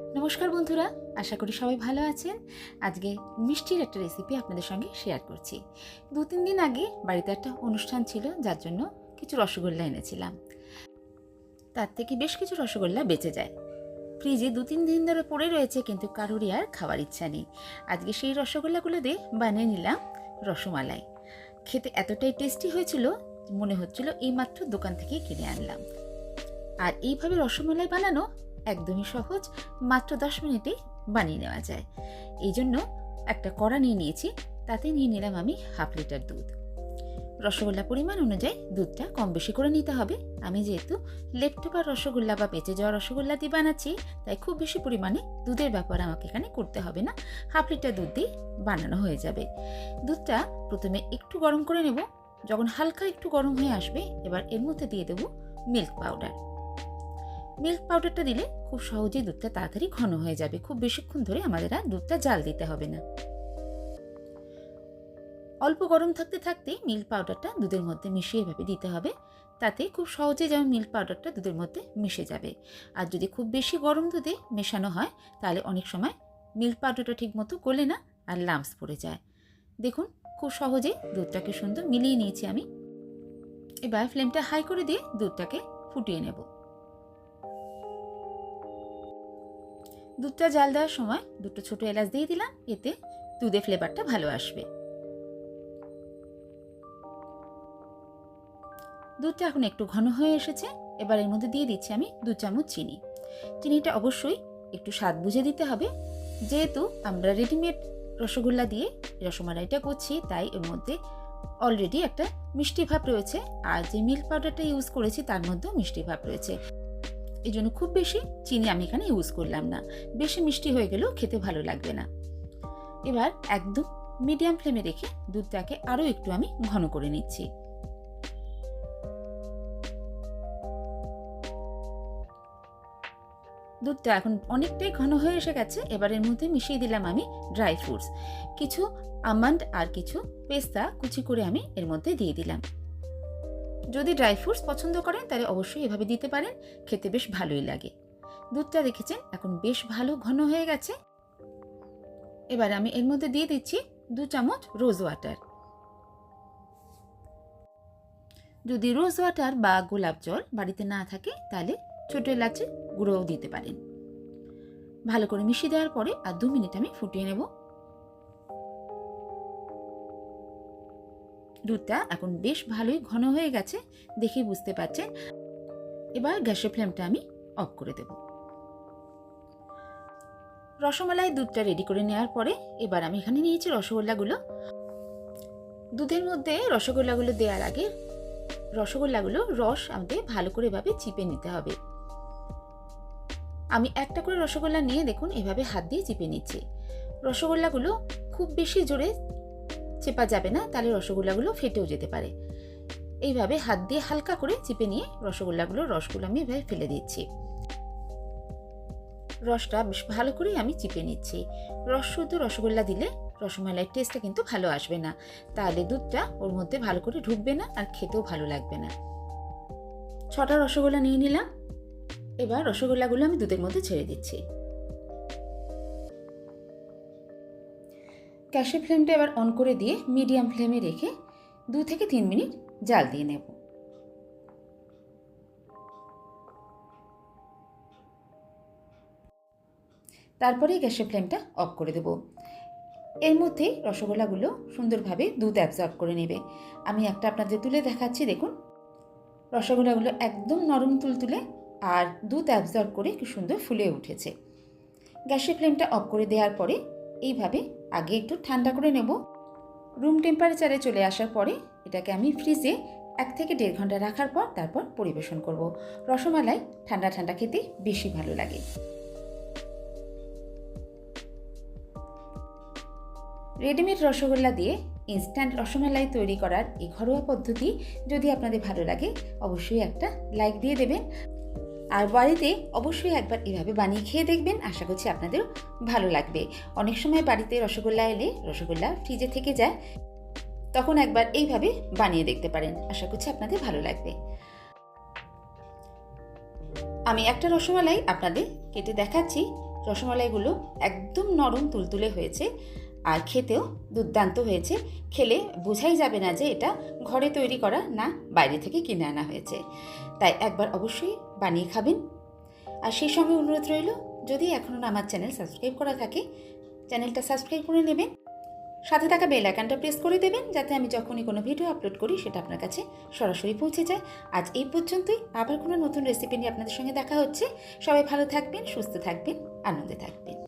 নমস্কার বন্ধুরা, আশা করি সবাই ভালো আছেন। আজকে মিষ্টির একটা রেসিপি আপনাদের সঙ্গে শেয়ার করছি। 2-3 দিন আগে বাড়িতে একটা অনুষ্ঠান ছিল, যার জন্য কিছু রসগোল্লা এনেছিলাম। তার থেকে বেশ কিছু রসগোল্লা বেঁচে যায়। ফ্রিজে 2-3 দিন ধরে পড়ে রয়েছে, কিন্তু কারোরই আর খাওয়ার ইচ্ছা নেই। আজকে সেই রসগোল্লাগুলো দিয়ে বানিয়ে নিলাম রসমালাই। খেতে এতটাই টেস্টি হয়েছিল, মনে হচ্ছিল এইমাত্র দোকান থেকে কিনে আনলাম। আর এইভাবে রসমালাই বানানো একদমই সহজ, মাত্র 10 মিনিটেই বানিয়ে নেওয়া যায়। এই জন্য একটা কড়া নিয়ে নিয়েছি, তাতে নিয়ে নিলাম আমি 1/2 লিটার দুধ। রসগোল্লা পরিমাণ অনুযায়ী দুধটা কম বেশি করে নিতে হবে। আমি যেহেতু লেফটোভার রসগোল্লা বা বেঁচে যাওয়া রসগোল্লা দিয়ে বানাচ্ছি, তাই খুব বেশি পরিমাণে দুধের ব্যাপার আমাকে এখানে করতে হবে না। 1/2 লিটার দুধ দিয়ে বানানো হয়ে যাবে। দুধটা প্রথমে একটু গরম করে নেব। যখন হালকা একটু গরম হয়ে আসবে, এবার এর মধ্যে দিয়ে দেবো মিল্ক পাউডার। মিল্ক পাউডারটা দিলে খুব সহজেই দুধটা তাড়াতাড়ি ঘন হয়ে যাবে। খুব বেশিক্ষণ ধরে আমাদের আর দুধটা জাল দিতে হবে না। অল্প গরম থাকতে থাকতেই মিল্ক পাউডারটা দুধের মধ্যে মিশিয়ে এভাবে দিতে হবে, তাতে খুব সহজে যেমন মিল্ক পাউডারটা দুধের মধ্যে মিশে যাবে। আর যদি খুব বেশি গরম দুধে মেশানো হয়, তাহলে অনেক সময় মিল্ক পাউডারটা ঠিক মতো গলে না আর লাম্পস পড়ে যায়। দেখুন, খুব সহজেই দুধটাকে সুন্দর মিলিয়ে নিয়েছি আমি। এবার ফ্লেমটা হাই করে দিয়ে দুধটাকে ফুটিয়ে নেব। দুধটা জাল দেওয়ার সময় 2টো ছোটো এলাচ দিয়ে দিলাম, এতে দুধে ফ্লেভারটা ভালো আসবে। দুধটা এখন একটু ঘন হয়ে এসেছে। এবার এর মধ্যে দিয়ে দিচ্ছি আমি 2 চামচ চিনি। চিনিটা অবশ্যই একটু স্বাদ বুঝে দিতে হবে। যেহেতু আমরা রেডিমেড রসগোল্লা দিয়ে রসমালাইটা করছি, তাই এর মধ্যে অলরেডি একটা মিষ্টি ভাব রয়েছে, আর যে মিল্ক পাউডারটা ইউজ করেছি তার মধ্যেও মিষ্টি ভাব রয়েছে। এই জন্য খুব বেশি চিনি আমি এখানে ইউজ করলাম না। বেশি মিষ্টি হয়ে গেলেও খেতে ভালো লাগবে না। এবার একদম মিডিয়াম ফ্লেমে রেখে দুধটাকে আরও একটু আমি ঘন করে নিচ্ছি। দুধটা এখন অনেকটাই ঘন হয়ে এসে গেছে। এবার এর মধ্যে মিশিয়ে দিলাম আমি ড্রাই ফ্রুটস। কিছু আমন্ড আর কিছু পেস্তা কুচি করে আমি এর মধ্যে দিয়ে দিলাম। যদি ড্রাই ফ্রুটস পছন্দ করেন তাহলে অবশ্যই এভাবে দিতে পারেন, খেতে বেশ ভালোই লাগে। দুধটা দেখেছেন এখন বেশ ভালো ঘন হয়ে গেছে। এবার আমি এর মধ্যে দিয়ে দিচ্ছি 2 চামচ রোজ ওয়াটার। যদি রোজ ওয়াটার বা গোলাপ জল বাড়িতে না থাকে, তাহলে ছোটো এলাচের গুঁড়োও দিতে পারেন। ভালো করে মিশিয়ে দেওয়ার পরে আর 2 মিনিট আমি ফুটিয়ে নেব। দুধটা এখন বেশ ভালোই ঘন হয়ে গেছে, দেখেই বুঝতে পারছেন। এবার গ্যাসের ফ্লেমটা আমি অফ করে দেব। রসমালাই দুধটা রেডি করে নেওয়ার পরে এবার আমি এখানে নিয়েছি রসগোল্লাগুলো। দুধের মধ্যে রসগোল্লাগুলো দেওয়ার আগে রসগোল্লাগুলো রস আমাদের ভালো করে এভাবে চিপে নিতে হবে। আমি একটা করে রসগোল্লা নিয়ে দেখুন এভাবে হাত দিয়ে চিপে নিচ্ছি। রসগোল্লাগুলো খুব বেশি জোরে চেপা যাবে না, তাহলে রসগোল্লাগুলো ফেটেও যেতে পারে। এইভাবে হাত দিয়ে হালকা করে চিপে নিয়ে রসগুলো আমি এভাবে ফেলে দিচ্ছি। রসটা বেশ ভালো করেই আমি চিপে নিচ্ছি। রস শুদ্ধ রসগোল্লা দিলে রসমালাইয়ের টেস্টটা কিন্তু ভালো আসবে না, তাহলে দুধটা ওর মধ্যে ভালো করে ঢুকবে না আর খেতেও ভালো লাগবে না। 6টা রসগোল্লা নিয়ে নিলাম। এবার রসগোল্লাগুলো আমি দুধের মধ্যে ছেড়ে দিচ্ছি। গ্যাসের ফ্লেমটা এবার অন করে দিয়ে মিডিয়াম ফ্লেমে রেখে 2 থেকে 3 মিনিট জাল দিয়ে নেব। তারপরে গ্যাসের ফ্লেমটা অফ করে দেব। এর মধ্যে রসগোল্লাগুলো সুন্দরভাবে দুধ অ্যাবজর্ব করে নেবে। আমি একটা আপনাদের তুলে দেখাচ্ছি, দেখুন রসগোল্লাগুলো একদম নরম তুলতুলে আর দুধ অ্যাবজর্ব করে কি সুন্দর ফুলে উঠেছে। গ্যাসের ফ্লেমটা অফ করে দেওয়ার পরে এইভাবে আগে একটু ঠান্ডা করে নেব। রুম টেম্পারেচারে চলে আসার পরে এটাকে আমি ফ্রিজে 1 থেকে 1.5 ঘন্টা রাখার পর তারপর পরিবেশন করব। রসমালাই ঠান্ডা ঠান্ডা খেতে বেশি ভালো লাগে। রেডিমেড রসগোল্লা দিয়ে ইনস্ট্যান্ট রসমালাই তৈরি করার এই ঘরোয়া পদ্ধতি যদি আপনাদের ভালো লাগে, অবশ্যই একটা লাইক দিয়ে দেবেন। আর বাড়িতে অবশ্যই একবার এভাবে বানিয়ে খেয়ে দেখবেন, আশা করছি আপনাদেরও ভালো লাগবে। অনেক সময় বাড়িতে রসগোল্লা এলে রসগোল্লা ফ্রিজে থেকে যায়, তখন একবার এইভাবে বানিয়ে দেখতে পারেন, আশা করছি আপনাদের ভালো লাগবে। আমি একটা রসমালাই আপনাদের কেটে দেখাচ্ছি। রসমালাইগুলো একদম নরম তুলতুলে হয়েছে আর খেতেও দুর্দান্ত হয়েছে। খেলে বোঝাই যাবে না যে এটা ঘরে তৈরি করা না বাইরে থেকে কিনে আনা হয়েছে। তাই একবার অবশ্যই বানিয়ে খাবেন। আর সেই সঙ্গে অনুরোধ রইল, যদি এখনও আমার চ্যানেল সাবস্ক্রাইব করা থাকে, চ্যানেলটা সাবস্ক্রাইব করে নেবেন, সাথে থাকা বেল আইকনটা প্রেস করে দেবেন, যাতে আমি যখনই কোনো ভিডিও আপলোড করি সেটা আপনার কাছে সরাসরি পৌঁছে যায়। আজ এই পর্যন্তই, আবার কোনো নতুন রেসিপি নিয়ে আপনাদের সঙ্গে দেখা হচ্ছে। সবাই ভালো থাকবেন, সুস্থ থাকবেন, আনন্দে থাকবেন।